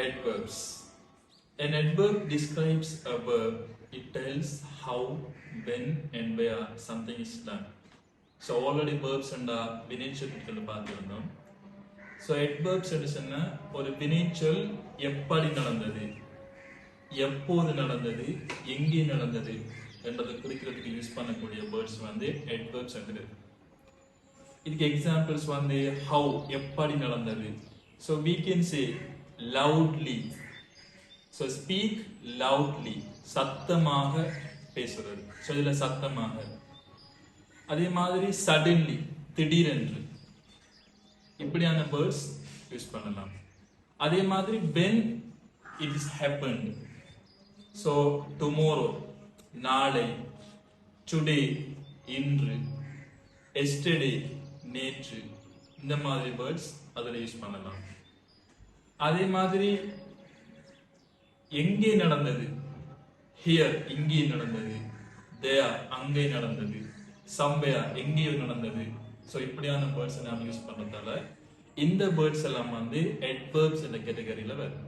adverbs. An adverb describes a verb. It tells how, when, and where something is done. So already verbs and வினைச்சொற்கள் பார்த்திருந்தோம். So adverbs சொன்னா ஒரு வினைச்சொல் எப்படி நடந்தது, எப்போது நடந்தது, எங்கே நடந்தது என்றதை குறிக்கிறதுக்கு யூஸ் பண்ணக்கூடிய வேர்ட்ஸ் adverbs என்று. இதுக்கு எக்ஸாம்பிள்ஸ் how எப்படி நடந்தது. So we can say loudly. So speak loudly. சத்தமாக பேசுறது. So இதுல சத்தமாக. அதே மாதிரி suddenly, திடீரென்று. இப்படியான வேர்ட்ஸ் யூஸ் பண்ணலாம். அதே மாதிரி when it is happened. So tomorrow, நாளை, today, இன்று, yesterday, நேற்று, இந்த மாதிரி வேர்ட்ஸ் அதில் யூஸ் பண்ணலாம். அதே மாதிரி எங்கே நடந்தது, here இங்கே நடந்தது, there அங்கே நடந்தது, somewhere எங்கேயோ நடந்தது. ஸோ இப்படியான வேர்ட்ஸை நாம் யூஸ் பண்ணதால இந்த வேர்ட்ஸ் எல்லாம் adverbs என்ற கேட்டகரியில் வருது.